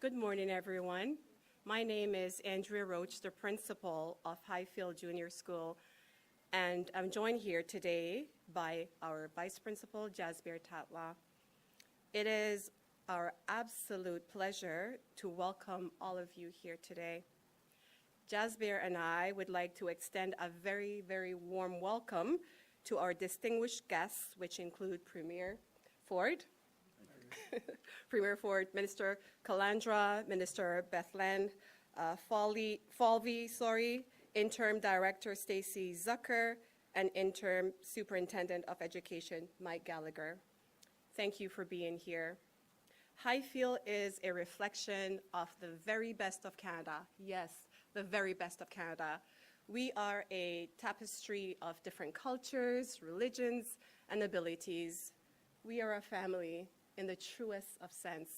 Good morning, everyone. My name is Andrea Roach, the principal of Highfield Junior School, and I'm joined here today by our Vice Principal, Jasbir Tatla. It is our absolute pleasure to welcome all of you here today. Jasbir and I would like to extend a very, very warm welcome to our distinguished guests, which include Premier Ford, Premier Ford, Minister Calandra, Minister Bethlenfalvy, Interim Director Stacy Zucker, and Interim Superintendent of Education Mike Gallagher. Thank you for being here. Highfield is a reflection of the very best of Canada. Yes, the very best of Canada. We are a tapestry of different cultures, religions, and abilities. We are a family in the truest of sense.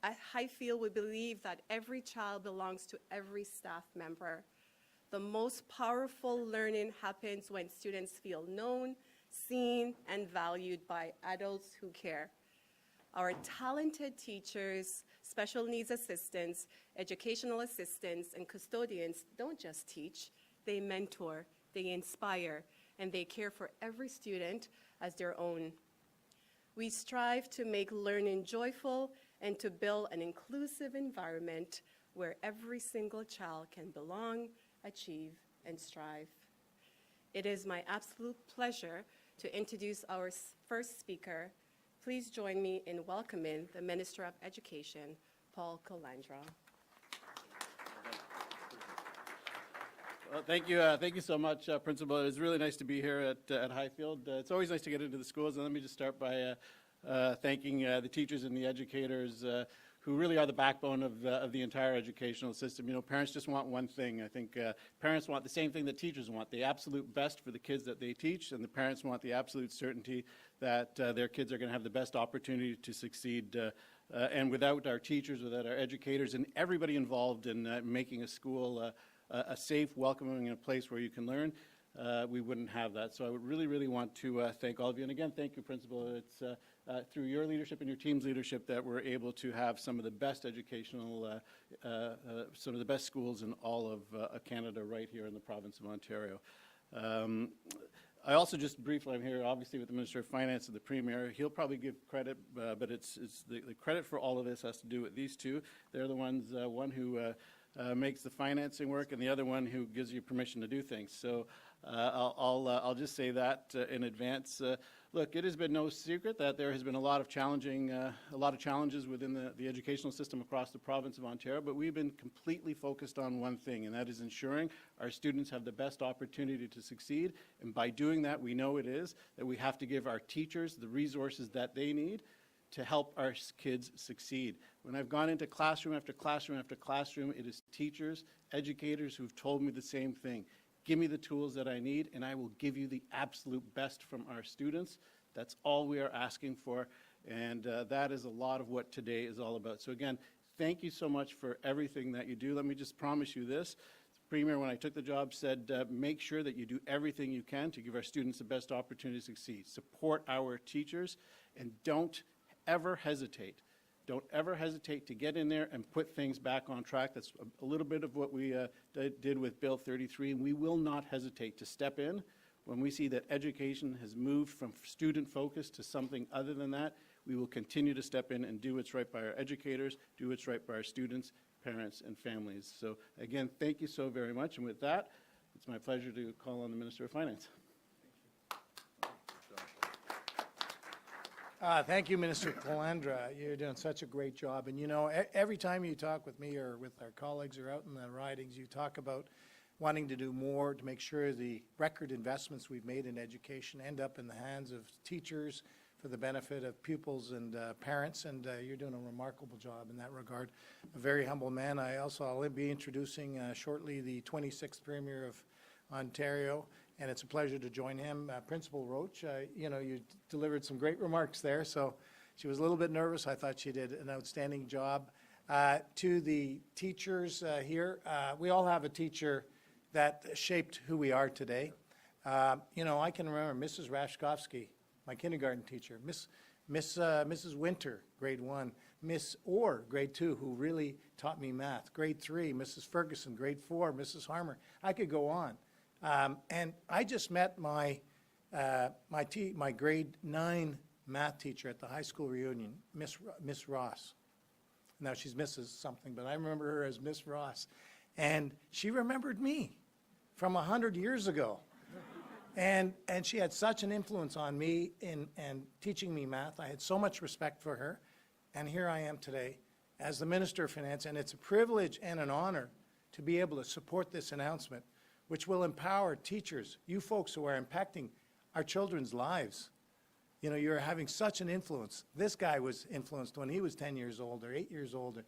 At Highfield, we believe that every child belongs to every staff member. The most powerful learning happens when students feel known, seen, and valued by adults who care. Our talented teachers, special needs assistants, educational assistants, and custodians don't just teach, they mentor, they inspire, and they care for every student as their own. We strive to make learning joyful and to build an inclusive environment where every single child can belong, achieve, and strive. It is my absolute pleasure to introduce our first speaker. Please join me in welcoming the Minister of Education, Paul Calandra. Well, thank you so much, Principal. It's really nice to be here at Highfield. It's always nice to get into the schools, and let me just start by thanking the teachers and the educators who really are the backbone of the entire educational system. You know, parents just want one thing. I think parents want the same thing that teachers want, the absolute best for the kids that they teach, and the parents want the absolute certainty that their kids are going to have the best opportunity to succeed. And without our teachers, without our educators, and everybody involved in making a school a safe, welcoming, and a place where you can learn, we wouldn't have that. So I would really want to thank all of you. And again, thank you, Principal. It's through your leadership and your team's leadership that we're able to have some of the best educational, some of the best schools in all of Canada right here in the province of Ontario. I also just briefly, I'm here obviously with the Minister of Finance and the Premier. He'll probably give credit, but it's the credit for all of this has to do with these two. They're the ones, one who makes the financing work, and the other one who gives you permission to do things. So I'll just say that in advance. Look, it has been no secret that there has been a lot of challenges within the educational system across the province of Ontario, but we've been completely focused on one thing, and that is ensuring our students have the best opportunity to succeed. And by doing that, we know it is that we have to give our teachers the resources that they need to help our kids succeed. When I've gone into classroom after classroom after classroom, it is teachers, educators who've told me the same thing. Give me the tools that I need, and I will give you the absolute best from our students. That's all we are asking for, and that is a lot of what today is all about. So again, thank you so much for everything that you do. Let me just promise you this. The Premier, when I took the job, said make sure that you do everything you can to give our students the best opportunity to succeed. Support our teachers, and don't ever hesitate. Don't ever hesitate to get in there and put things back on track. That's a little bit of what we did with Bill 33, and we will not hesitate to step in when we see that education has moved from student focus to something other than that. We will continue to step in and do what's right by our educators, do what's right by our students, parents, and families. So again, thank you so very much, and with that, it's my pleasure to call on the Minister of Finance. Thank you, Minister Calandra. You're doing such a great job. And you know, every time you talk with me or with our colleagues or out in the ridings, you talk about wanting to do more to make sure the record investments we've made in education end up in the hands of teachers for the benefit of pupils and parents. And you're doing a remarkable job in that regard. A very humble man. I'll be introducing shortly the 26th Premier of Ontario, and it's a pleasure to join him. Principal Roach, you know, you delivered some great remarks there, so she was a little bit nervous. I thought she did an outstanding job. To the teachers here, we all have a teacher that shaped who we are today. You know, I can remember Mrs. Rashkovsky, my kindergarten teacher. Mrs. Winter, grade 1, Miss Orr, grade 2, who really taught me math, grade 3, Mrs. Ferguson, grade 4, Mrs. Harmer. I could go on. And I just met my grade 9 math teacher at the high school reunion, Miss Ross. Now she's Mrs. something, but I remember her as Miss Ross. And she remembered me from 100 years ago. And she had such an influence on me in teaching me math. I had so much respect for her. And here I am today as the Minister of Finance. And it's a privilege and an honor to be able to support this announcement, which will empower teachers, you folks who are impacting our children's lives. You know, you're having such an influence. This guy was influenced when he was 10 years old or 8 years old.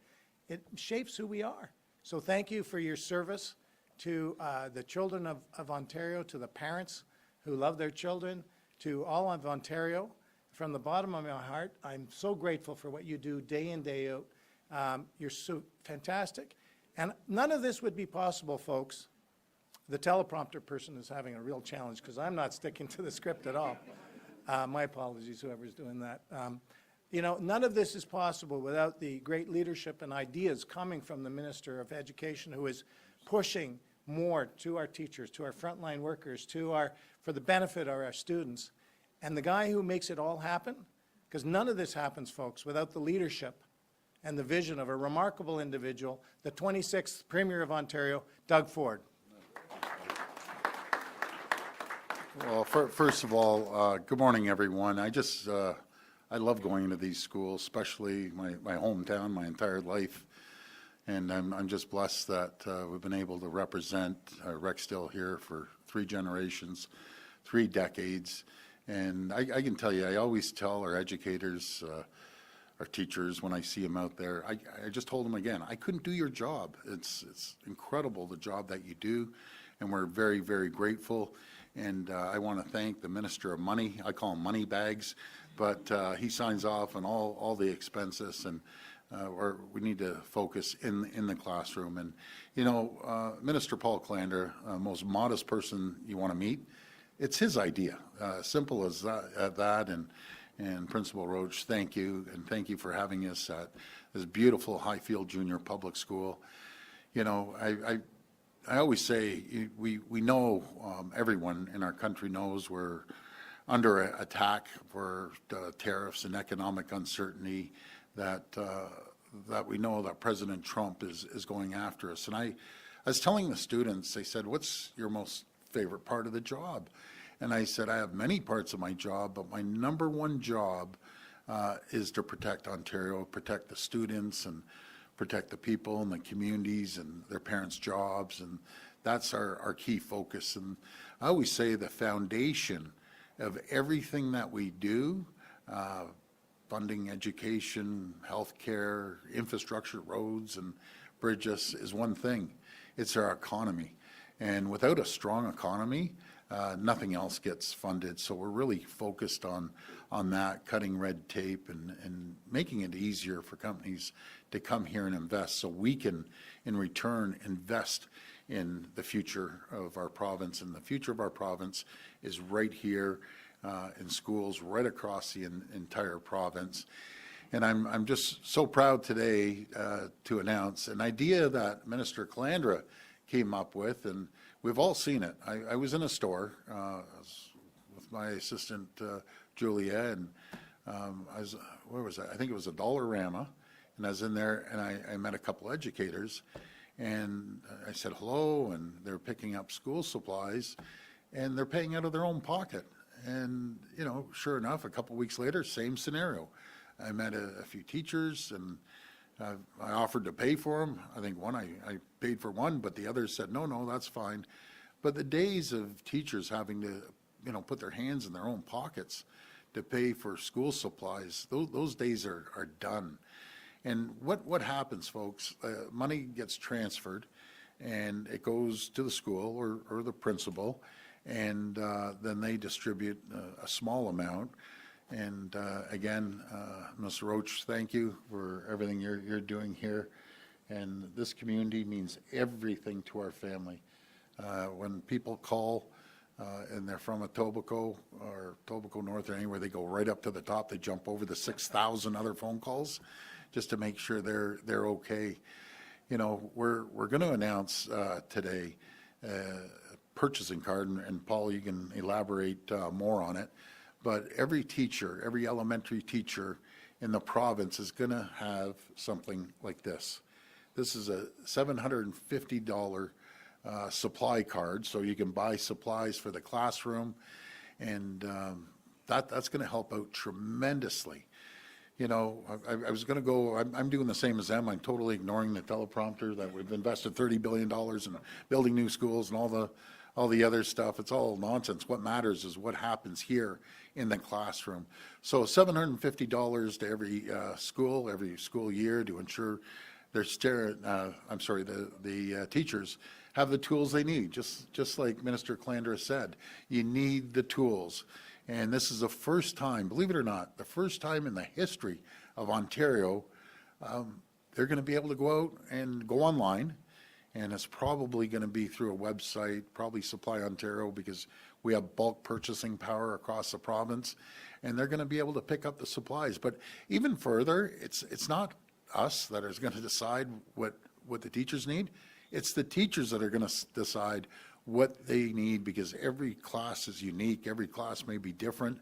It shapes who we are. So thank you for your service to the children of Ontario, to the parents who love their children, to all of Ontario. From the bottom of my heart, I'm so grateful for what you do day in, day out. You're so fantastic. And none of this would be possible, folks. The teleprompter person is having a real challenge because I'm not sticking to the script at all. My apologies, whoever's doing that. You know, none of this is possible without the great leadership and ideas coming from the Minister of Education, who is pushing more to our teachers, to our frontline workers, for the benefit of our students. And the guy who makes it all happen, because none of this happens, folks, without the leadership and the vision of a remarkable individual, the 26th Premier of Ontario, Doug Ford. Well, first of all, good morning, everyone. I love going into these schools, especially my hometown, my entire life. And I'm just blessed that we've been able to represent Rexdale here for 3 generations, 3 decades. And I can tell you, I always tell our educators, our teachers, when I see them out there, I just told them again, I couldn't do your job. It's incredible, the job that you do, and we're very, very grateful. And I want to thank the Minister of Money. I call him Money Bags, but he signs off on all the expenses, and we need to focus in the classroom. And, you know, Minister Paul Calandra, most modest person you want to meet, it's his idea. Simple as that. And Principal Roach, thank you, and thank you for having us at this beautiful Highfield Junior Public School. You know, I always say we know, everyone in our country knows we're under attack for tariffs and economic uncertainty, that we know that President Trump is going after us. And I was telling the students, they said, what's your most favorite part of the job? And I said, I have many parts of my job, but my number one job is to protect Ontario, protect the students, and protect the people and the communities and their parents' jobs. And that's our key focus. And I always say the foundation of everything that we do, funding education, healthcare, infrastructure, roads and bridges, is one thing. It's our economy. And without a strong economy, nothing else gets funded. So we're really focused on that, cutting red tape and making it easier for companies to come here and invest, so we can, in return, invest in the future of our province. And the future of our province is right here in schools right across the entire province. And I'm just so proud today to announce an idea that Minister Calandra came up with, and we've all seen it. I was in a store with my assistant Julia, and where was I? I think it was a Dollarama, and I was in there, and I met a couple educators, and I said hello, and they're picking up school supplies, and they're paying out of their own pocket. And, you know, sure enough, a couple weeks later, same scenario. I met a few teachers, and I offered to pay for them. I think I paid for one, but the others said, no, that's fine. But the days of teachers having to, you know, put their hands in their own pockets to pay for school supplies, those days are done. And what happens, folks, money gets transferred, and it goes to the school or the principal, and then they distribute a small amount. And again, Mr. Roach, thank you for everything you're doing here. And this community means everything to our family. When people call and they're from Etobicoke or Etobicoke North or anywhere, they go right up to the top. They jump over the 6,000 other phone calls just to make sure they're okay. You know, we're going to announce today purchasing card, and Paul, you can elaborate more on it, but every teacher, every elementary teacher in the province is going to have something like this. This is a $750 supply card, so you can buy supplies for the classroom, and that's going to help out tremendously. You know, I was going to go, I'm doing the same as them. I'm totally ignoring the teleprompter that we've invested $30 billion in building new schools and all the other stuff. It's all nonsense. What matters is what happens here in the classroom. So $750 to every school year to ensure the teachers have the tools they need. Just like Minister Calandra said, you need the tools. And this is the first time, believe it or not, the first time in the history of Ontario, they're going to be able to go out and go online, and it's probably going to be through a website, probably Supply Ontario, because we have bulk purchasing power across the province, and they're going to be able to pick up the supplies. But even further, it's not us that is going to decide what the teachers need. It's the teachers that are going to decide what they need, because every class is unique. Every class may be different.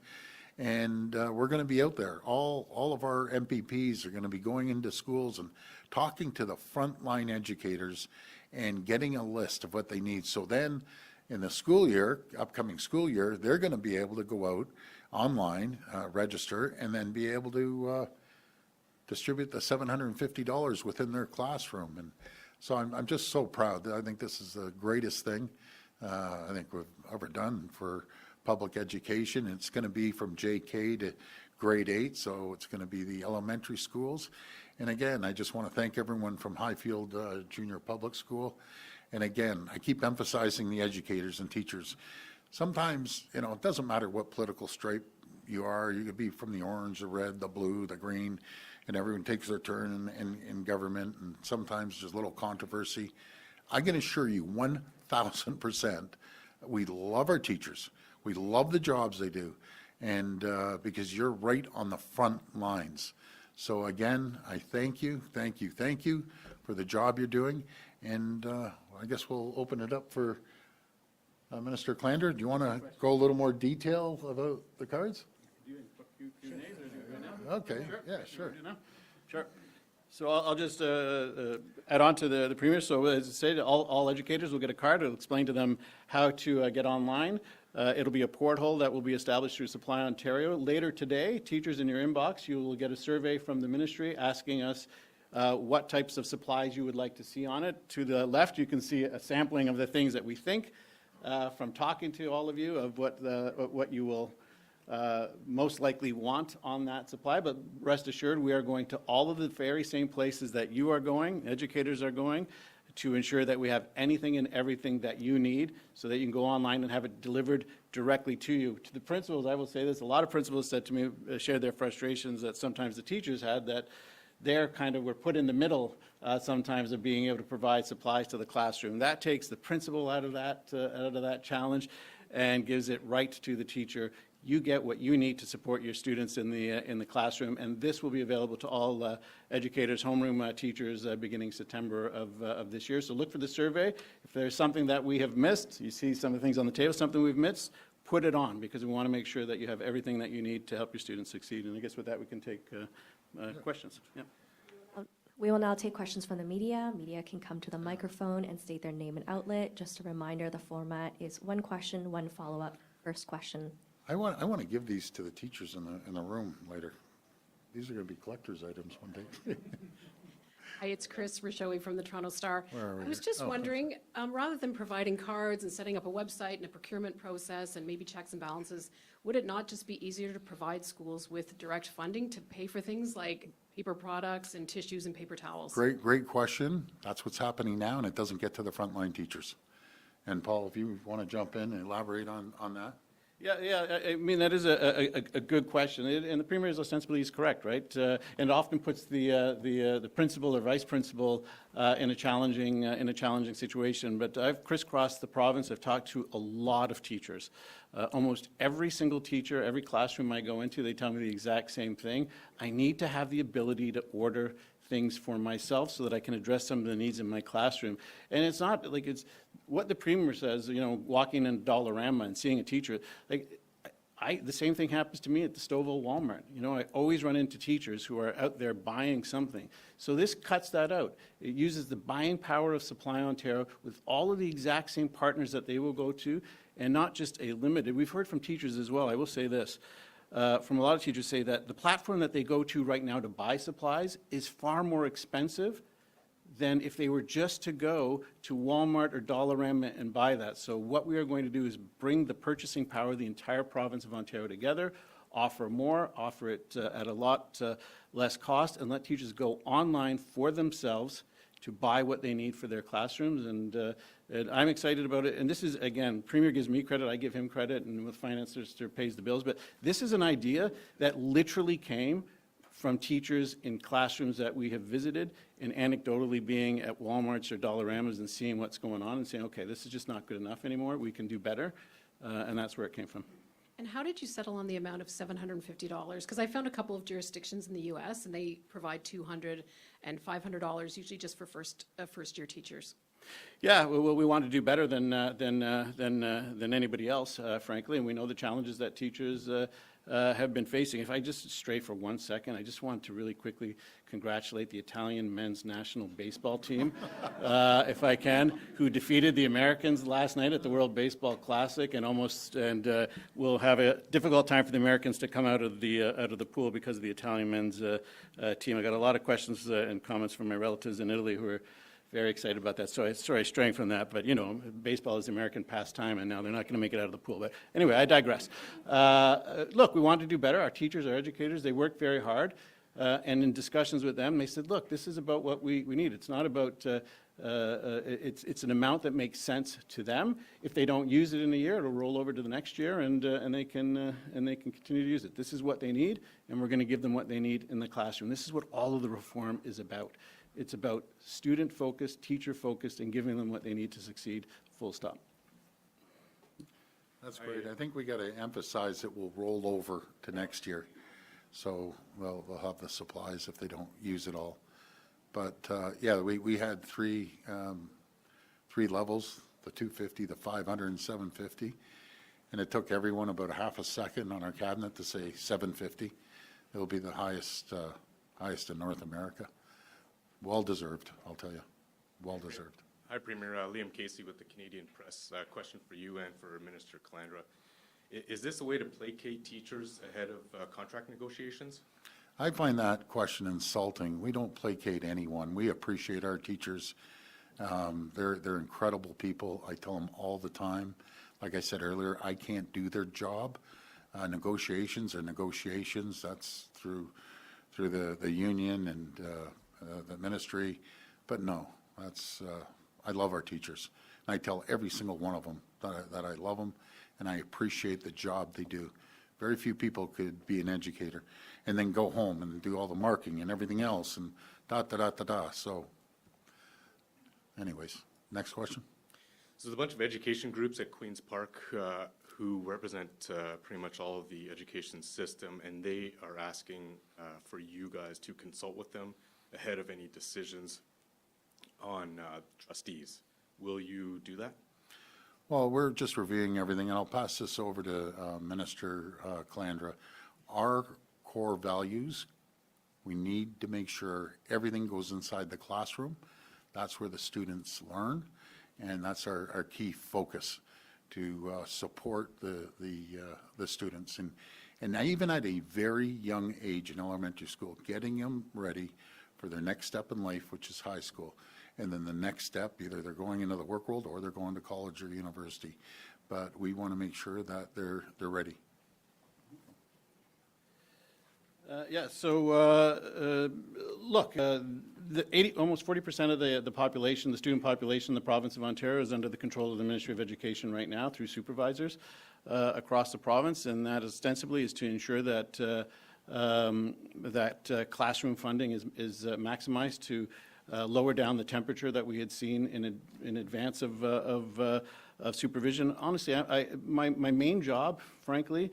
And we're going to be out there. All of our MPPs are going to be going into schools and talking to the frontline educators and getting a list of what they need. So then in the school year, upcoming school year, they're going to be able to go out online, register, and then be able to distribute the $750 within their classroom. And so I'm just so proud. I think this is the greatest thing I think we've ever done for public education. It's going to be from JK to grade 8, so it's going to be the elementary schools. And again, I just want to thank everyone from Highfield Junior Public School. And again, I keep emphasizing the educators and teachers. Sometimes, you know, it doesn't matter what political stripe you are. You could be from the orange, the red, the blue, the green, and everyone takes their turn in government, and sometimes there's a little controversy. I can assure you 1,000%, we love our teachers. We love the jobs they do, and because you're right on the front lines. So again, I thank you for the job you're doing, and I guess we'll open it up for Minister Calandra. Do you want to go a little more detail about the cards? Okay, yeah, sure. Sure. So I'll just add on to the Premier. So as I said, all educators will get a card. It'll explain to them how to get online. It'll be a porthole that will be established through Supply Ontario. Later today, teachers, in your inbox, you will get a survey from the ministry asking us what types of supplies you would like to see on it. To the left, you can see a sampling of the things that we think from talking to all of you of what you will most likely want on that supply. But rest assured, we are going to all of the very same places that you are going, educators are going, to ensure that we have anything and everything that you need so that you can go online and have it delivered directly to you. To the principals, I will say this, a lot of principals said to me, shared their frustrations that sometimes the teachers had, that they're were put in the middle sometimes of being able to provide supplies to the classroom. That takes the principal out of that challenge and gives it right to the teacher. You get what you need to support your students in the classroom, and this will be available to all educators, homeroom teachers beginning September of this year. So look for the survey. If there's something that we have missed, you see some of the things on the table, something we've missed, put it on, because we want to make sure that you have everything that you need to help your students succeed. And I guess with that we can take questions. Yeah. We will now take questions from the media. Media can come to the microphone and state their name and outlet. Just a reminder, the format is one question, one follow-up. First question. I want to give these to the teachers in the room later. These are going to be collector's items one day. Hi, it's Chris Rishowi from the Toronto Star. Where are we I was here? just wondering, rather than providing cards and setting up a website and a procurement process and maybe checks and balances, would it not just be easier to provide schools with direct funding to pay for things like paper products and tissues and paper towels? Great question. That's what's happening now, and it doesn't get to the frontline teachers. And Paul, if you want to jump in and elaborate on that. Yeah, I mean, that is a good question, and the Premier is ostensibly is correct, right? And often puts the principal or vice principal in a challenging situation. But I've crisscrossed the province. I've talked to a lot of teachers. Almost every single teacher, every classroom I go into, they tell me the exact same thing. I need to have the ability to order things for myself so that I can address some of the needs in my classroom. And it's not like it's what the Premier says, you know, walking in Dollarama and seeing a teacher, like the same thing happens to me at the Stouffville Walmart. You know, I always run into teachers who are out there buying something. So this cuts that out. It uses the buying power of Supply Ontario with all of the exact same partners that they will go to, and not just a limited. We've heard from teachers as well. I will say this. From a lot of teachers say that the platform that they go to right now to buy supplies is far more expensive than if they were just to go to Walmart or Dollarama and buy that. So what we are going to do is bring the purchasing power of the entire province of Ontario together, offer more, offer it at a lot less cost, and let teachers go online for themselves to buy what they need for their classrooms, and I'm excited about it. And this is, again, Premier gives me credit, I give him credit, and with Finance Minister pays the bills, but this is an idea that literally came from teachers in classrooms that we have visited, and anecdotally being at Walmarts or Dollaramas and seeing what's going on and saying, okay, this is just not good enough anymore, we can do better, and that's where it came from. And how did you settle on the amount of $750? Because I found a couple of jurisdictions in the U.S. and they provide $200 and $500 usually just for first-year teachers. Yeah, well, we want to do better than anybody else, frankly, and we know the challenges that teachers have been facing. If I just stray for 1 second, I just want to really quickly congratulate the Italian men's national baseball team, if I can, who defeated the Americans last night at the World Baseball Classic, and will have a difficult time for the Americans to come out of the pool because of the Italian men's team. I got a lot of questions and comments from my relatives in Italy who are very excited about that. So sorry, straying from that, but you know, baseball is American pastime, and now they're not going to make it out of the pool. But anyway, I digress. Look, we want to do better. Our teachers, our educators, they work very hard, and in discussions with them, they said, look, this is about what we need. It's not about, it's an amount that makes sense to them. If they don't use it in a year, it'll roll over to the next year, and they can continue to use it. This is what they need, and we're going to give them what they need in the classroom. This is what all of the reform is about. It's about student-focused, teacher-focused, and giving them what they need to succeed, full stop. That's great. I think we got to emphasize it will roll over to next year. So they'll have the supplies if they don't use it all. But yeah, we had three levels, the 250, the 500, and 750. And it took everyone about a half a second on our cabinet to say 750. It'll be the highest in North America. Well-deserved, I'll tell you. Well-deserved. Hi, Premier. Liam Casey with the Canadian Press. Question for you and for Minister Calandra. Is this a way to placate teachers ahead of contract negotiations? I find that question insulting. We don't placate anyone. We appreciate our teachers. They're incredible people. I tell them all the time. Like I said earlier, I can't do their job. Negotiations are negotiations. That's through the union and the ministry, but no, I love our teachers. And I tell every single one of them that I love them and I appreciate the job they do. Very few people could be an educator and then go home and do all the marking and everything else and da-da-da-da-da. So anyways, next question. So there's a bunch of education groups at Queen's Park who represent pretty much all of the education system, and they are asking for you guys to consult with them ahead of any decisions on trustees. Will you do that? Well, we're just reviewing everything, and I'll pass this over to Minister Calandra. Our core values, we need to make sure everything goes inside the classroom. That's where the students learn, and that's our key focus, to support the students. And even at a very young age in elementary school, getting them ready for their next step in life, which is high school. And then the next step, either they're going into the work world or they're going to college or university. But we want to make sure that they're ready. Yeah, so look, almost 40% of the population, the student population in the province of Ontario is under the control of the Ministry of Education right now through supervisors across the province, and that ostensibly is to ensure that classroom funding is maximized to lower down the temperature that we had seen in advance of supervision. Honestly, my main job, frankly,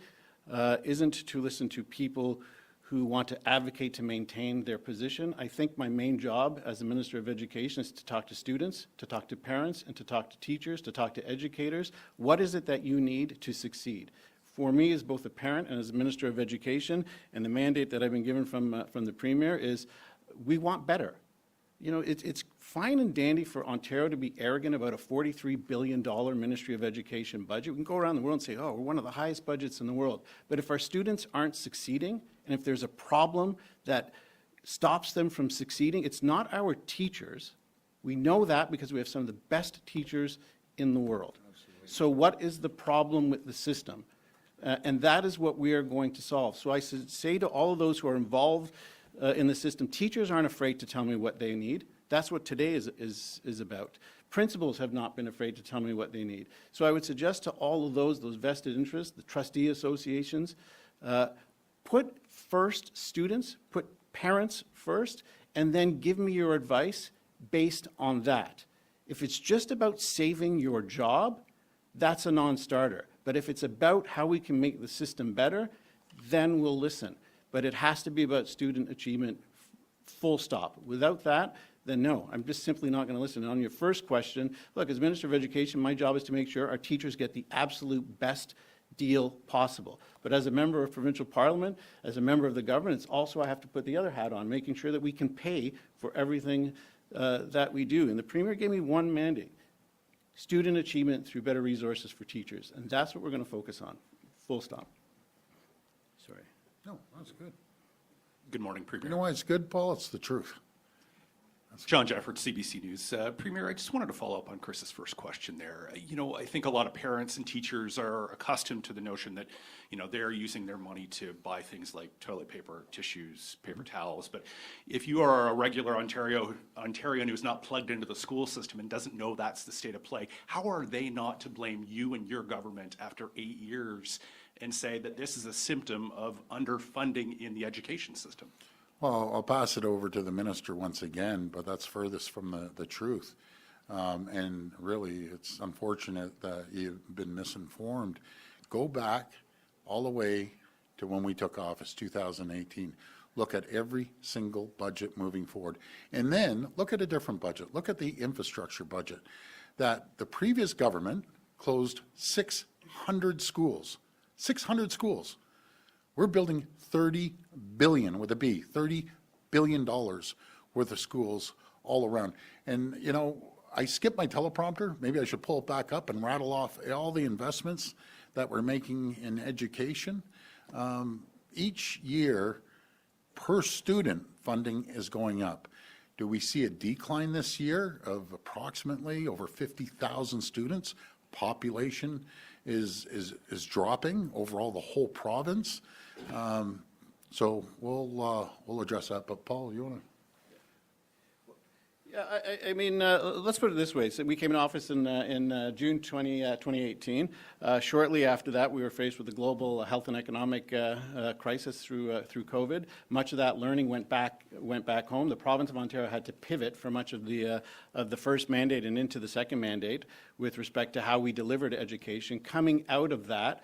isn't to listen to people who want to advocate to maintain their position. I think my main job as the Minister of Education is to talk to students, to talk to parents, and to talk to teachers, to talk to educators. What is it that you need to succeed? For me, as both a parent and as a Minister of Education, and the mandate that I've been given from the Premier is, we want better. You know, it's fine and dandy for Ontario to be arrogant about a $43 billion Ministry of Education budget. We can go around the world and say, oh, we're one of the highest budgets in the world. But if our students aren't succeeding, and if there's a problem that stops them from succeeding, it's not our teachers. We know that because we have some of the best teachers in the world. Absolutely. So what is the problem with the system? And that is what we are going to solve. So I say to all of those who are involved in the system, teachers aren't afraid to tell me what they need. That's what today is about. Principals have not been afraid to tell me what they need. So I would suggest to all of those vested interests, the trustee associations, put first students, put parents first, and then give me your advice based on that. If it's just about saving your job, that's a non-starter. But if it's about how we can make the system better, then we'll listen. But it has to be about student achievement, full stop. Without that, then no, I'm just simply not going to listen. And on your first question, look, as Minister of Education, my job is to make sure our teachers get the absolute best deal possible. But as a member of provincial parliament, as a member of the government, it's also I have to put the other hat on, making sure that we can pay for everything that we do. And the Premier gave me one mandate: student achievement through better resources for teachers. And that's what we're going to focus on, full stop. Sorry. No, that's good. Good morning, Premier. You know why it's good, Paul? It's the truth. John Jefford, CBC News. Premier, I just wanted to follow up on Chris's first question there. You know, I think a lot of parents and teachers are accustomed to the notion that, you know, they're using their money to buy things like toilet paper, tissues, paper towels. But if you are a regular Ontarian who's not plugged into the school system and doesn't know that's the state of play, how are they not to blame you and your government after 8 years and say that this is a symptom of underfunding in the education system? Well, I'll pass it over to the minister once again, but that's furthest from the truth. And really, it's unfortunate that you've been misinformed. Go back all the way to when we took office, 2018. Look at every single budget moving forward. And then look at a different budget. Look at the infrastructure budget that the previous government closed 600 schools. 600 schools. We're building $30 billion with a B, $30 billion worth of schools all around. And, you know, I skipped my teleprompter. Maybe I should pull it back up and rattle off all the investments that we're making in education. Each year, per student, funding is going up. Do we see a decline this year of approximately over 50,000 students? Population is dropping overall the whole province. So we'll address that. But Paul, you want to? Yeah, I mean, let's put it this way. So we came in office in June 2018. Shortly after that, we were faced with the global health and economic crisis through COVID. Much of that learning went back home. The province of Ontario had to pivot for much of the first mandate and into the second mandate with respect to how we delivered education. Coming out of that,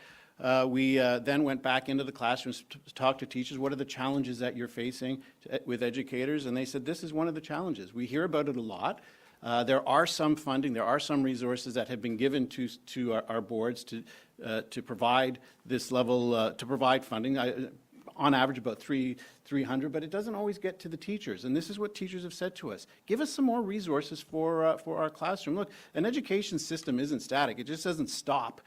we then went back into the classrooms to talk to teachers. What are the challenges that you're facing with educators? And they said, this is one of the challenges. We hear about it a lot. There are some funding, there are some resources that have been given to our boards to provide this level, to provide funding. On average, about 300, but it doesn't always get to the teachers. And this is what teachers have said to us. Give us some more resources for our classroom. Look, an education system isn't static. It just doesn't stop.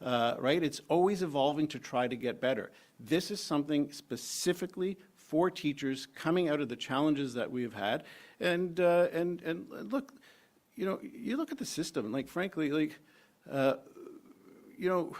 Right? It's always evolving to try to get better. This is something specifically for teachers coming out of the challenges that we've had. And look, you know, you look at the system, like frankly, like, you know,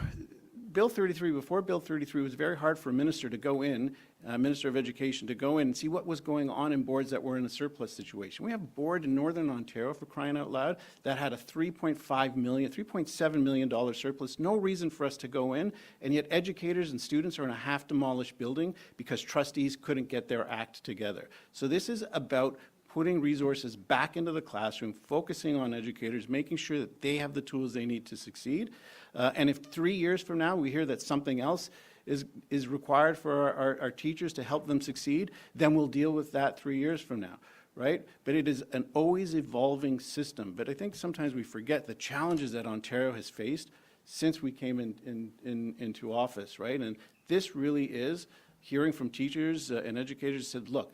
Bill 33, before Bill 33, it was very hard for a minister to go in Minister of Education, to go in and see what was going on in boards that were in a surplus situation. We have a board in Northern Ontario, for crying out loud, that had a $3.7 million surplus. No reason for us to go in, and yet educators and students are in a half-demolished building because trustees couldn't get their act together. So this is about putting resources back into the classroom, focusing on educators, making sure that they have the tools they need to succeed. And if 3 years from now we hear that something else is required for our teachers to help them succeed, then we'll deal with that 3 years from now, right? But it is an always evolving system. But I think sometimes we forget the challenges that Ontario has faced since we came into office, right? And this really is hearing from teachers and educators said, look,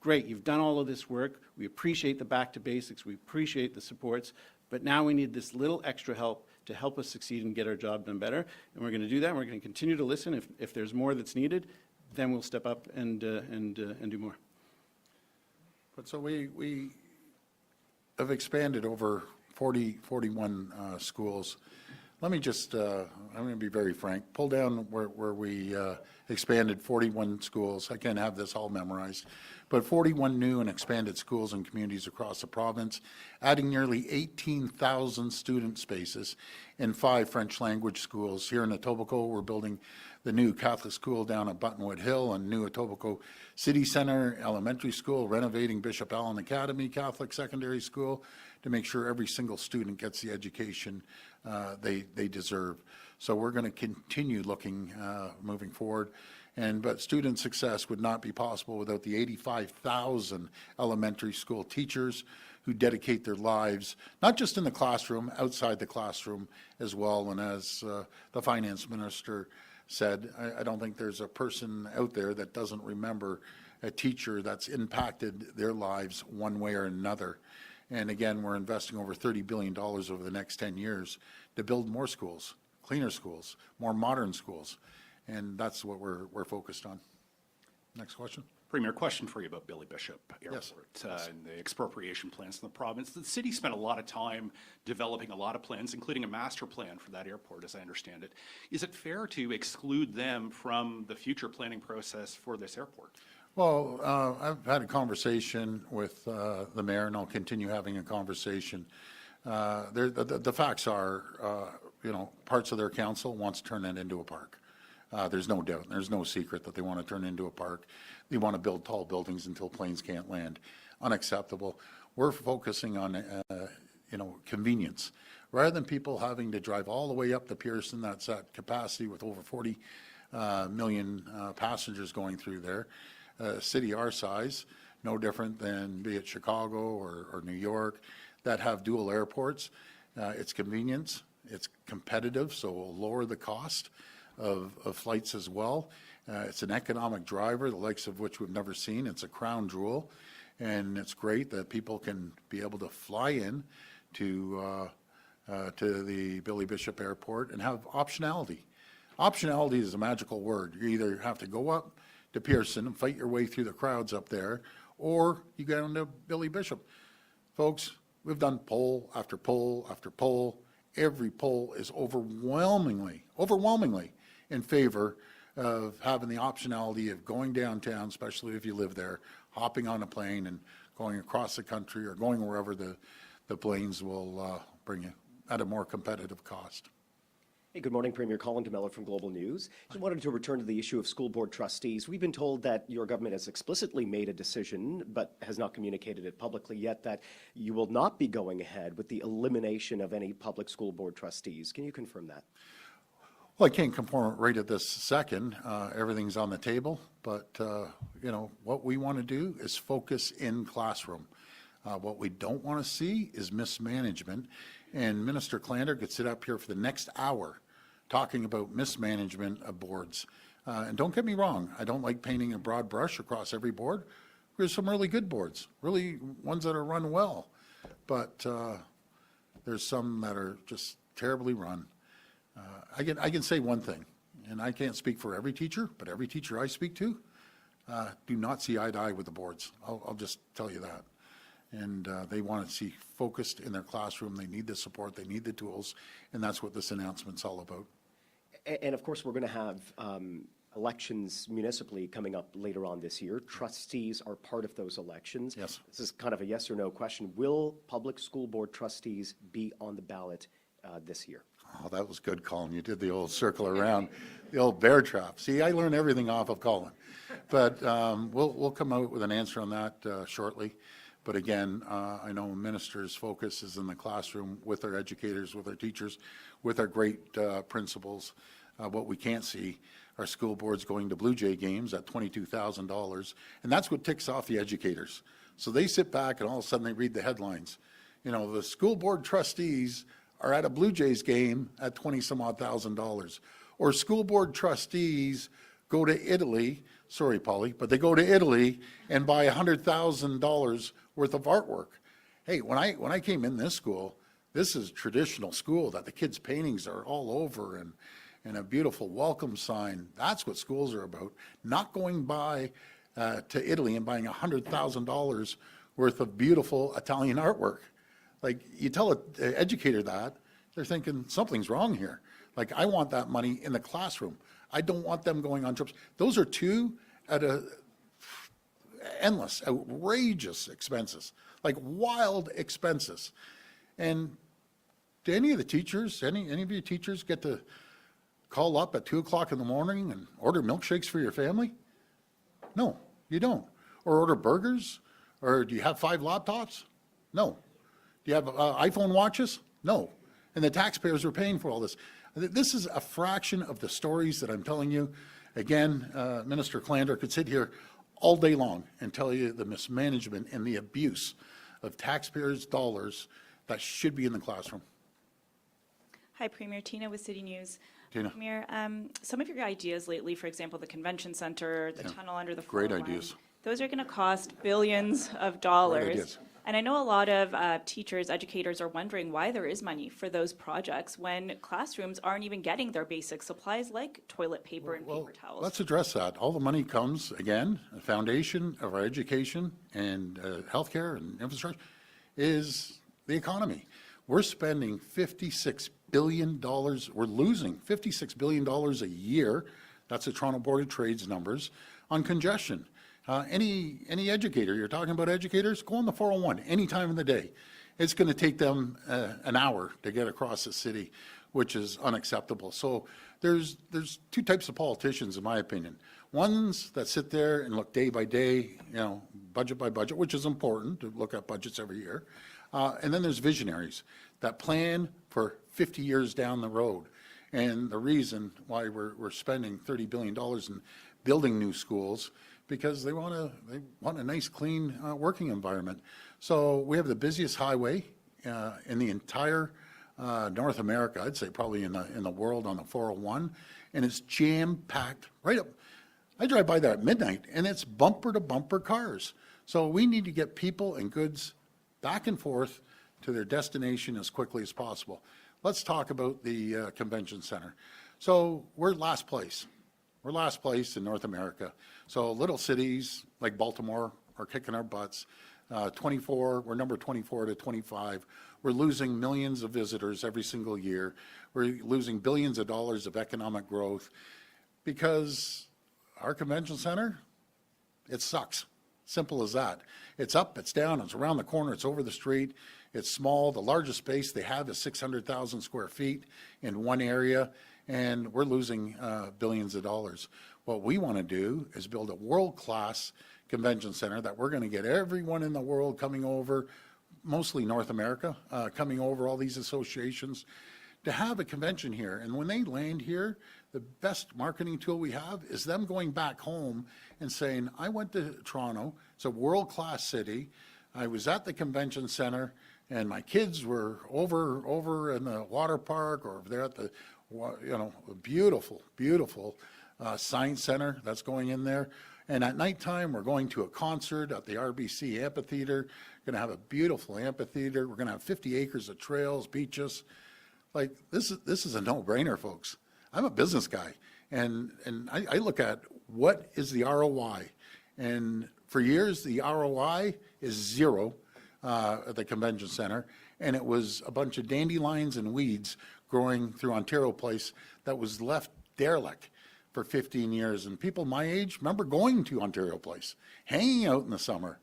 great, you've done all of this work. We appreciate the back to basics. We appreciate the supports. But now we need this little extra help to help us succeed and get our job done better. And we're going to do that. And we're going to continue to listen. If there's more that's needed, then we'll step up and do more. But so we have expanded over 41 schools. Let me just, I'm going to be very frank, pull down where we expanded 41 schools. I can't have this all memorized, but 41 new and expanded schools and communities across the province, adding nearly 18,000 student spaces in 5 French language schools. Here in Etobicoke, we're building the new Catholic school down at Buttonwood Hill and new Etobicoke City Centre Elementary School, renovating Bishop Allen Academy Catholic Secondary School to make sure every single student gets the education they deserve. So we're going to continue looking moving forward. But student success would not be possible without the 85,000 elementary school teachers who dedicate their lives, not just in the classroom, outside the classroom as well. And as the finance minister said, I don't think there's a person out there that doesn't remember a teacher that's impacted their lives one way or another. And again, we're investing over $30 billion over the next 10 years to build more schools, cleaner schools, more modern schools. And that's what we're focused on. Next question. Premier, question for you about Billy Bishop Yes. Airport and the expropriation plans in the province. The city spent a lot of time developing a lot of plans, including a master plan for that airport, as I understand it. Is it fair to exclude them from the future planning process for this airport? Well, I've had a conversation with the mayor, and I'll continue having a conversation. The facts are, parts of their council wants to turn it into a park. There's no doubt. There's no secret that they want to turn it into a park. They want to build tall buildings until planes can't land. Unacceptable. We're focusing on, convenience. Rather than people having to drive all the way up to Pearson, that's at capacity with over 40 million passengers going through there. A city our size, no different than be it Chicago or New York, that have dual airports. It's convenience. It's competitive, so we'll lower the cost of flights as well. It's an economic driver, the likes of which we've never seen. It's a crown jewel, and it's great that people can be able to fly in to the Billy Bishop Airport and have optionality. Optionality is a magical word. You either have to go up to Pearson and fight your way through the crowds up there, or you get on to Billy Bishop. Folks, we've done poll after poll after poll. Every poll is overwhelmingly in favor of having the optionality of going downtown, especially if you live there, hopping on a plane and going across the country or going wherever the planes will bring you at a more competitive cost. Hey, good morning, Premier Colin DeMiller from Global News. Just wanted to return to the issue of school board trustees. We've been told that your government has explicitly made a decision, but has not communicated it publicly yet, that you will not be going ahead with the elimination of any public school board trustees. Can you confirm that? Well, I can't confirm it right at this second. Everything's on the table, but what we want to do is focus in classroom. What we don't want to see is mismanagement. And Minister Calandra could sit up here for the next hour talking about mismanagement of boards. And don't get me wrong, I don't like painting a broad brush across every board. There's some really good boards, really ones that are run well. But there's some that are just terribly run. I can say one thing, and I can't speak for every teacher, but every teacher I speak to do not see eye to eye with the boards. I'll just tell you that. And they want to see focused in their classroom. They need the support. They need the tools. And that's what this announcement's all about. And of course, we're going to have elections municipally coming up later on this year. Trustees are part of those elections. Yes. This is kind of a yes or no question. Will public school board trustees be on the ballot this year? Oh, that was good, Colin. You did the old circle around, the old bear trap. See, I learned everything off of Colin. But we'll come out with an answer on that shortly. But again, I know ministers' focus is in the classroom with our educators, with our teachers, with our great principals. What we can't see are school boards going to Blue Jay games at $22,000. And that's what ticks off the educators. So they sit back and all of a sudden they read the headlines. You know, the school board trustees are at a Blue Jays game at 20 some odd $1,000. Or school board trustees go to Italy, sorry, Polly, but they go to Italy and buy $100,000 worth of artwork. Hey, when I came in this school, this is traditional school that the kids' paintings are all over and a beautiful welcome sign. That's what schools are about. Not going by to Italy and buying $100,000 worth of beautiful Italian artwork. Like, you tell an educator that, they're thinking something's wrong here. Like, I want that money in the classroom. I don't want them going on trips. Those are two at endless, outrageous expenses, like wild expenses. And do any of the teachers, any of you teachers get to call up at 2 o'clock in the morning and order milkshakes for your family? No, you don't. Or order burgers? Or do you have 5 laptops? No. Do you have iPhone watches? No. And the taxpayers are paying for all this. This is a fraction of the stories that I'm telling you. Again, Minister Calandra could sit here all day long and tell you the mismanagement and the abuse of taxpayers' dollars that should be in the classroom. Hi, Premier. Tina with City News. Tina. Premier, some of your ideas lately, for example, the convention center, the tunnel under the Great 401, ideas. those are going to cost billions of dollars. ideas. And I know a lot of teachers, educators are wondering why there is money for those projects when classrooms aren't even getting their basic supplies like toilet paper and paper towels. Let's address that. All the money comes, again, the foundation of our education and healthcare and infrastructure is the economy. We're spending $56 billion. We're losing $56 billion a year. That's the Toronto Board of Trade's numbers on congestion. Any educator, you're talking about educators, go on the 401 any time of the day. It's going to take them an hour to get across the city, which is unacceptable. So there's 2 types of politicians, in my opinion. Ones that sit there and look day by day, budget by budget, which is important to look at budgets every year. And then there's visionaries that plan for 50 years down the road. And the reason why we're spending $30 billion in building new schools, because they want a nice, clean working environment. So we have the busiest highway in the entire North America, I'd say probably in the world, on the 401, and it's jam-packed right up. I drive by there at midnight, and it's bumper-to-bumper cars. So we need to get people and goods back and forth to their destination as quickly as possible. Let's talk about the convention center. So we're last place. We're last place in North America. So little cities like Baltimore are kicking our butts. We're number 24 to 25. We're losing millions of visitors every single year. We're losing billions of dollars of economic growth because our convention center, it sucks. Simple as that. It's up, it's down, it's around the corner, it's over the street. It's small. The largest space they have is 600,000 square feet in one area, and we're losing billions of dollars. What we want to do is build a world-class convention center that we're going to get everyone in the world coming over, mostly North America, coming over, all these associations, to have a convention here. And when they land here, the best marketing tool we have is them going back home and saying, I went to Toronto, it's a world-class city, I was at the convention center, and my kids were over in the water park, or they're at the, beautiful, beautiful science center that's going in there. And at nighttime, we're going to a concert at the RBC Amphitheater. We're going to have a beautiful amphitheater. We're going to have 50 acres of trails, beaches. Like, this is a no-brainer, folks. I'm a business guy, and I look at what is the ROI. And for years, the ROI is zero at the convention center, and it was a bunch of dandelions and weeds growing through Ontario Place that was left derelict for 15 years. And people my age remember going to Ontario Place, hanging out in the summer.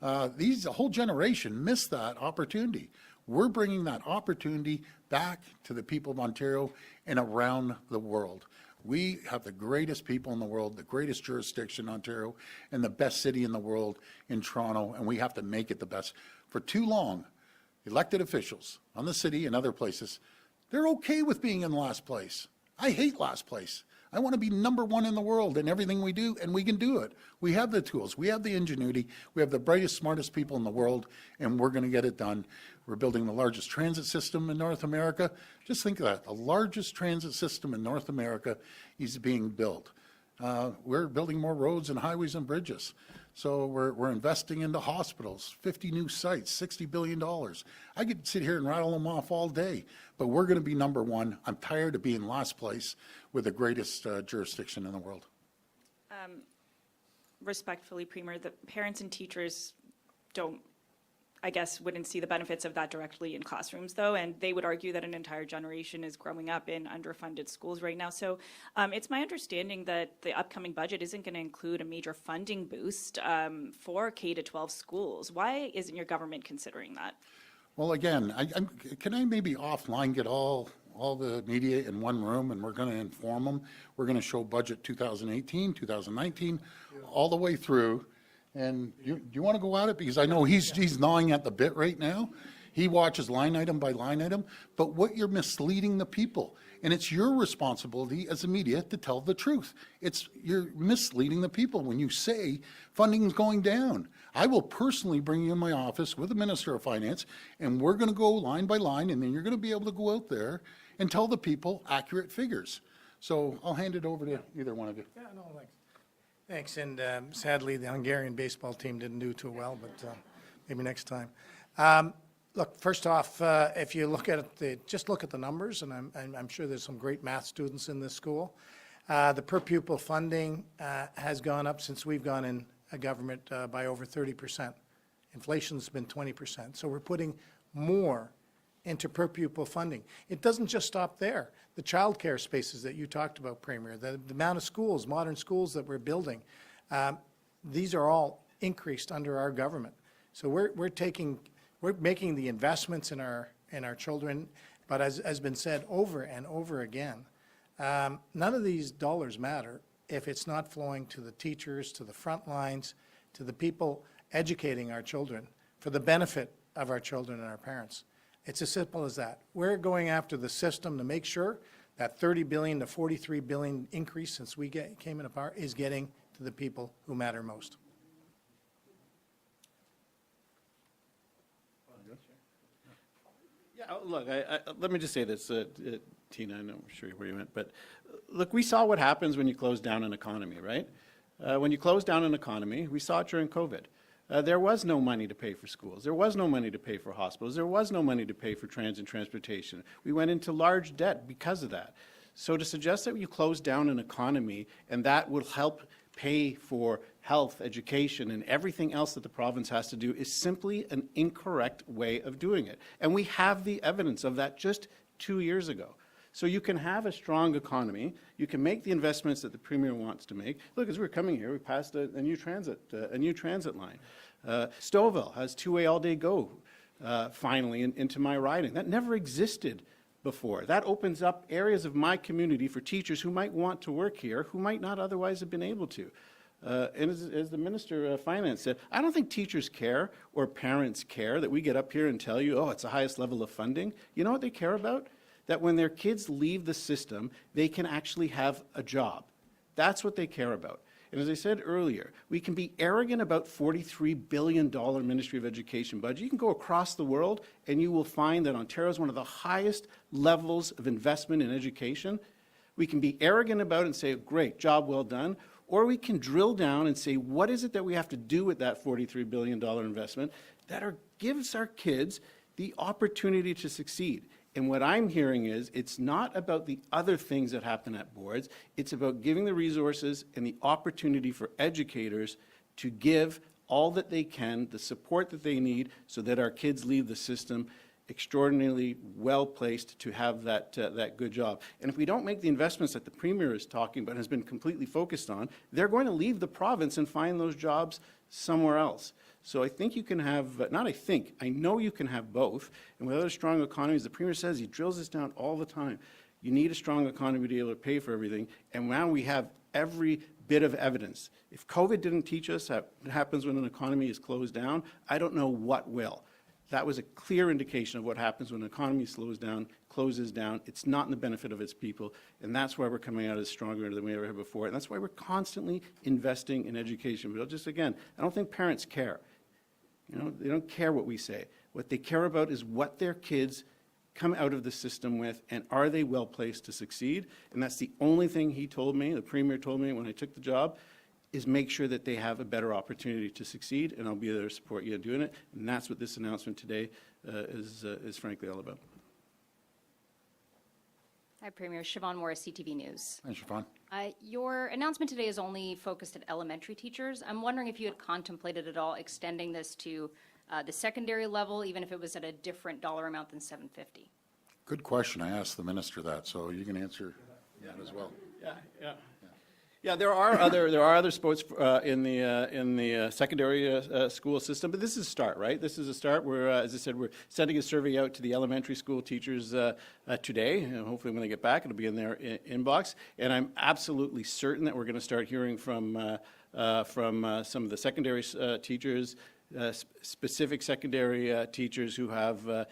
The whole generation missed that opportunity. We're bringing that opportunity back to the people of Ontario and around the world. We have the greatest people in the world, the greatest jurisdiction in Ontario, and the best city in the world in Toronto, and we have to make it the best. For too long, elected officials on the city and other places, they're okay with being in last place. I hate last place. I want to be number one in the world in everything we do, and we can do it. We have the tools. We have the ingenuity. We have the brightest, smartest people in the world, and we're going to get it done. We're building the largest transit system in North America. Just think of that. The largest transit system in North America is being built. We're building more roads and highways and bridges. So we're investing into hospitals, 50 new sites, $60 billion. I could sit here and rattle them off all day, but we're going to be number one. I'm tired of being last place with the greatest jurisdiction in the world. Respectfully, Premier, the parents and teachers wouldn't see the benefits of that directly in classrooms, though, and they would argue that an entire generation is growing up in underfunded schools right now. So it's my understanding that the upcoming budget isn't going to include a major funding boost for K-12 schools. Why isn't your government considering that? Well, again, can I maybe offline get all the media in one room, and we're going to inform them? We're going to show budget 2018, 2019, all the way through. And do you want to go at it? Because I know he's gnawing at the bit right now. He watches line item by line item. But what you're misleading the people. And it's your responsibility as a media to tell the truth. You're misleading the people when you say funding is going down. I will personally bring you in my office with the Minister of Finance, and we're going to go line by line, and then you're going to be able to go out there and tell the people accurate figures. So I'll hand it over to either one of you. Yeah, no, thanks. Thanks, and sadly, the Hungarian baseball team didn't do too well, but maybe next time. Look, first off, if you look at it, just look at the numbers, and I'm sure there's some great math students in this school. The per pupil funding has gone up since we've gone in a government by over 30%. Inflation's been 20%, so we're putting more into per pupil funding. It doesn't just stop there. The childcare spaces that you talked about, Premier, the amount of schools, modern schools that we're building, these are all increased under our government. So we're making the investments in our children, but as has been said over and over again, none of these dollars matter if it's not flowing to the teachers, to the front lines, to the people educating our children for the benefit of our children and our parents. It's as simple as that. We're going after the system to make sure that $30 billion to $43 billion increase since we came into power is getting to the people who matter most. Yeah, look, let me just say this, Tina, I'm sure where you went, but look, we saw what happens when you close down an economy, right? When you close down an economy, we saw it during COVID. There was no money to pay for schools. There was no money to pay for hospitals. There was no money to pay for transit and transportation. We went into large debt because of that. So to suggest that you close down an economy and that will help pay for health, education, and everything else that the province has to do is simply an incorrect way of doing it. And we have the evidence of that just 2 years ago. So you can have a strong economy. You can make the investments that the Premier wants to make. Look, as we were coming here, we passed a new transit line. Stouffville has two-way all-day go finally into my riding. That never existed before. That opens up areas of my community for teachers who might want to work here, who might not otherwise have been able to. And as the Minister of Finance said, I don't think teachers care or parents care that we get up here and tell you, oh, it's the highest level of funding. You know what they care about? That when their kids leave the system, they can actually have a job. That's what they care about. And as I said earlier, we can be arrogant about $43 billion Ministry of Education budget. You can go across the world and you will find that Ontario is one of the highest levels of investment in education. We can be arrogant about it and say, great, job well done. Or we can drill down and say, what is it that we have to do with that $43 billion investment that gives our kids the opportunity to succeed? And what I'm hearing is it's not about the other things that happen at boards. It's about giving the resources and the opportunity for educators to give all that they can, the support that they need so that our kids leave the system extraordinarily well-placed to have that good job. And if we don't make the investments that the Premier is talking about and has been completely focused on, they're going to leave the province and find those jobs somewhere else. So I think you can have, not I think, I know you can have both. And without a strong economy, as the Premier says, he drills this down all the time. You need a strong economy to be able to pay for everything. And now we have every bit of evidence. If COVID didn't teach us what happens when an economy is closed down, I don't know what will. That was a clear indication of what happens when an economy slows down, closes down. It's not in the benefit of its people, and that's why we're coming out as stronger than we ever have before. And that's why we're constantly investing in education. But just again, I don't think parents care. You know, they don't care what we say. What they care about is what their kids come out of the system with, and are they well placed to succeed? And that's the only thing he told me, the Premier told me when I took the job, is make sure that they have a better opportunity to succeed, and I'll be there to support you in doing it. And that's what this announcement today is frankly all about. Hi, Premier. Siobhan Morris, CTV News. Thanks, Siobhan. Your announcement today is only focused at elementary teachers. I'm wondering if you had contemplated at all extending this to the secondary level, even if it was at a different dollar amount than $750. Good question. I asked the minister that, so you can answer that as well. Yeah, there are other sports in the secondary school system, but this is a start, right? This is a start. We're, as I said, we're sending a survey out to the elementary school teachers today, and hopefully when they get back, it'll be in their inbox. And I'm absolutely certain that we're going to start hearing from some of the secondary teachers, specific secondary teachers who have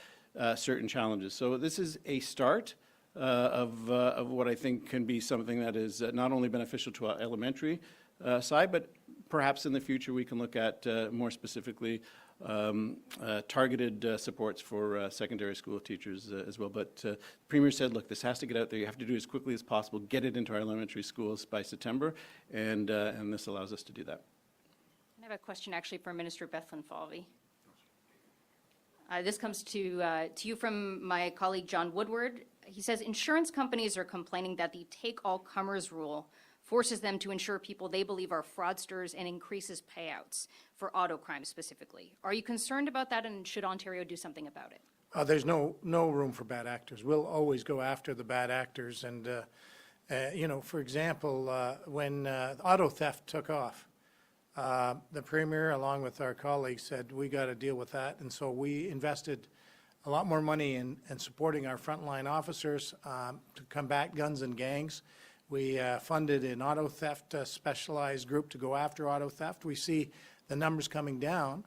certain challenges. So this is a start. Of what I think can be something that is not only beneficial to our elementary side, but perhaps in the future we can look at more specifically targeted supports for secondary school teachers as well. But the Premier said, look, this has to get out there. You have to do it as quickly as possible, get it into our elementary schools by September, and this allows us to do that. I have a question actually for Minister Bethlenfalvy. This comes to you from my colleague John Woodward. He says insurance companies are complaining that the take-all-comers rule forces them to insure people they believe are fraudsters and increases payouts for auto crime specifically. Are you concerned about that, and should Ontario do something about it? There's no room for bad actors. We'll always go after the bad actors. And, you know, for example, when auto theft took off, the Premier, along with our colleagues, said we got to deal with that. And so we invested a lot more money in supporting our frontline officers to combat guns and gangs. We funded an auto theft specialized group to go after auto theft. We see the numbers coming down.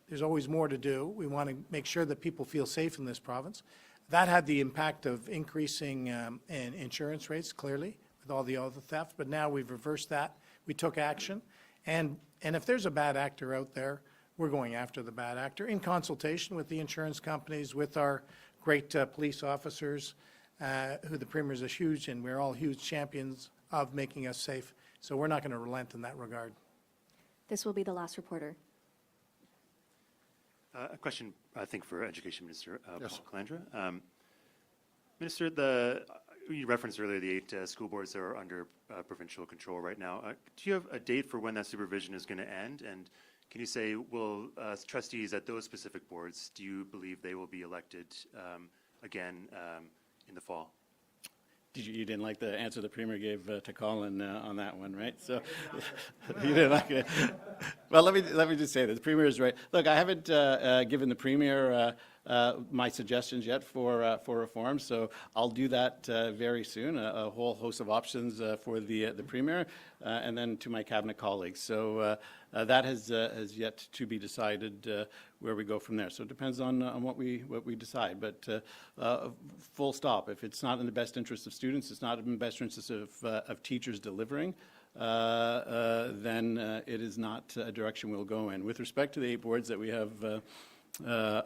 There's always more to do. We want to make sure that people feel safe in this province. That had the impact of increasing insurance rates, clearly, with all the auto theft. But now we've reversed that. We took action. And if there's a bad actor out there, we're going after the bad actor in consultation with the insurance companies, with our great police officers, who the Premier is a huge, and we're all huge champions of making us safe. So we're not going to relent in that regard. This will be the last reporter. A question, I think, for Education Minister Yes. Paul Calandra. Minister, you referenced earlier the 8 school boards that are under provincial control right now. Do you have a date for when that supervision is going to end? And can you say, will trustees at those specific boards, do you believe they will be elected again in the fall? You didn't like the answer the Premier gave to Colin on that one, right? So you didn't like it. Well, let me just say this. The Premier is right. Look, I haven't given the Premier my suggestions yet for reform, so I'll do that very soon. A whole host of options for the Premier, and then to my cabinet colleagues. So that has yet to be decided where we go from there. So it depends on what we decide. But full stop. If it's not in the best interest of students, it's not in the best interest of teachers delivering, then it is not a direction we'll go in. With respect to the 8 boards that we have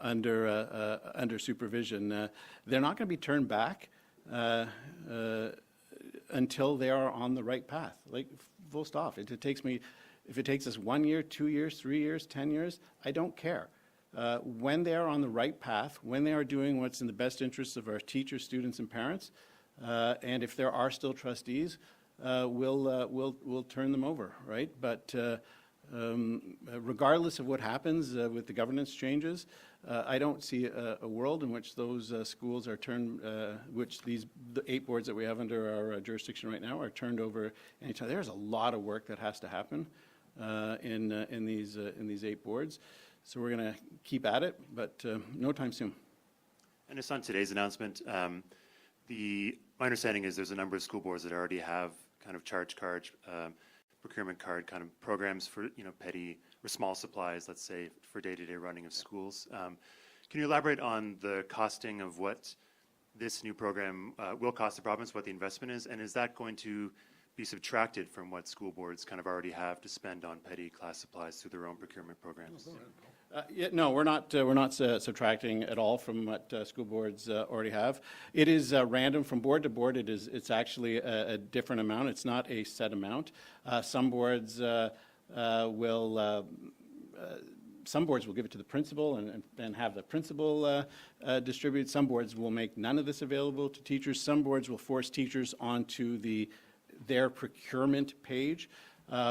under supervision, they're not going to be turned back until they are on the right path. Like, full stop. If it takes us 1 year, 2 years, 3 years, 10 years, I don't care. When they are on the right path, when they are doing what's in the best interests of our teachers, students, and parents, and if there are still trustees, we'll turn them over, right? But regardless of what happens with the governance changes, I don't see a world in which those schools are turned, which the 8 boards that we have under our jurisdiction right now are turned over anytime. There's a lot of work that has to happen in these 8 boards. So we're going to keep at it, but no time soon. And just on today's announcement, my understanding is there's a number of school boards that already have kind of charge card, procurement card kind of programs for, petty or small supplies, let's say, for day-to-day running of schools. Can you elaborate on the costing of what this new program will cost the province, what the investment is, and is that going to be subtracted from what school boards kind of already have to spend on petty class supplies through their own procurement programs? No, we're not subtracting at all from what school boards already have. It is random from board to board. It's actually a different amount. It's not a set amount. Some boards will give it to the principal and have the principal distribute. Some boards will make none of this available to teachers. Some boards will force teachers onto their procurement page,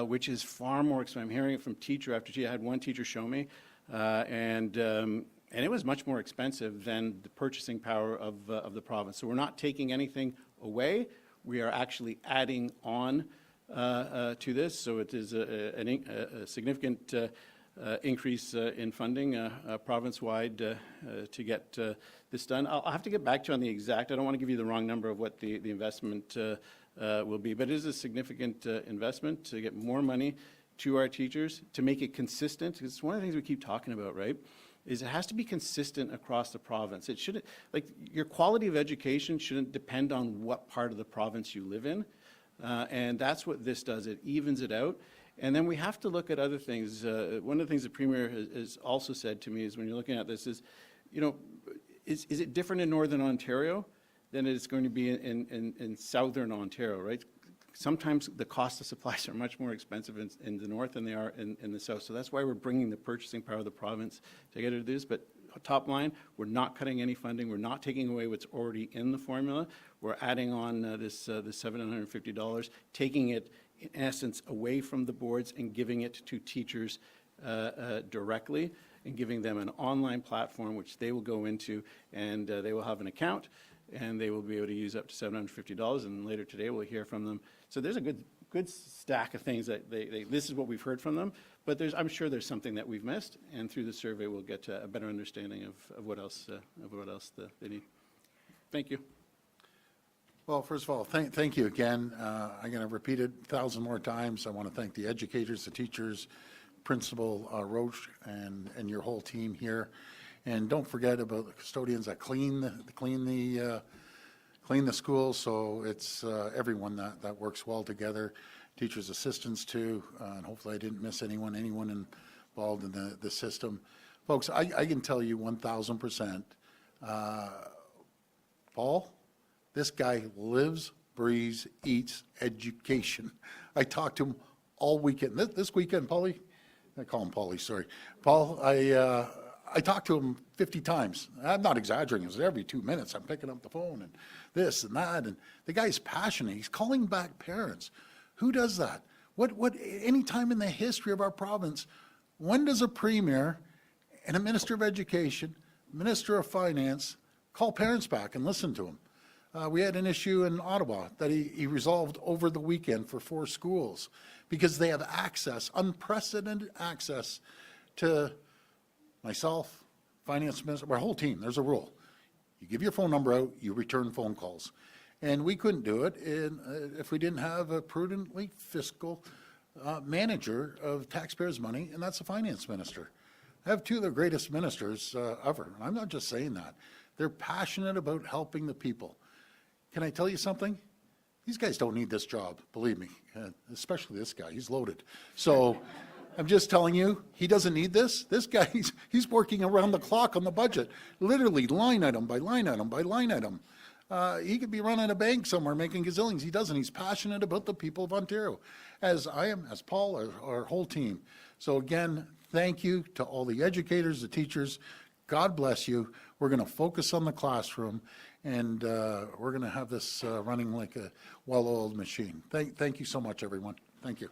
which is far more expensive. I'm hearing it from teacher after teacher. I had one teacher show me, and it was much more expensive than the purchasing power of the province. So we're not taking anything away. We are actually adding on to this. So it is a significant increase in funding province-wide to get this done. I'll have to get back to you on the exact. I don't want to give you the wrong number of what the investment will be, but it is a significant investment to get more money to our teachers, to make it consistent. Because it's one of the things we keep talking about, right, is it has to be consistent across the province. It shouldn't, like, your quality of education shouldn't depend on what part of the province you live in, and that's what this does. It evens it out. And then we have to look at other things. One of the things the Premier has also said to me is, when you're looking at this, is, is it different in Northern Ontario than it's going to be in Southern Ontario, right? Sometimes the cost of supplies are much more expensive in the north than they are in the south. So that's why we're bringing the purchasing power of the province together to do this. But top line, we're not cutting any funding. We're not taking away what's already in the formula. We're adding on this $750, taking it, in essence, away from the boards and giving it to teachers directly, and giving them an online platform which they will go into, and they will have an account, and they will be able to use up to $750. And later today we'll hear from them. So there's a good stack of things that this is what we've heard from them, but I'm sure there's something that we've missed, and through the survey we'll get a better understanding of what else they need. Thank you. Well, first of all, thank you again. I'm going to repeat it 1,000 more times. I want to thank the educators, the teachers, Principal Roche, and your whole team here. And don't forget about the custodians that clean the schools. So it's everyone that works well together. Teachers' assistants too, and hopefully I didn't miss anyone involved in the system. Folks, I can tell you 1,000%. Paul, this guy lives, breathes, eats education. I talked to him all weekend. This weekend, Paulie, I call him Paulie, sorry. Paul, I talked to him 50 times. I'm not exaggerating. It was every 2 minutes. I'm picking up the phone and this and that. And the guy's passionate. He's calling back parents. Who does that? Any time in the history of our province, when does a premier and a minister of education, minister of finance, call parents back and listen to them? We had an issue in Ottawa that he resolved over the weekend for 4 schools because they have access, unprecedented access to myself, finance minister, our whole team. There's a rule. You give your phone number out, you return phone calls. And we couldn't do it if we didn't have a prudently fiscal manager of taxpayers' money, and that's the finance minister. I have 2 of the greatest ministers ever. And I'm not just saying that. They're passionate about helping the people. Can I tell you something? These guys don't need this job, believe me, especially this guy. He's loaded. So I'm just telling you, he doesn't need this. This guy, he's working around the clock on the budget, literally line item by line item by line item. He could be running a bank somewhere making gazillions. He doesn't. He's passionate about the people of Ontario, as I am, as Paul, our whole team. So again, thank you to all the educators, the teachers. God bless you. We're going to focus on the classroom, and we're going to have this running like a well-oiled machine. Thank you so much, everyone. Thank you.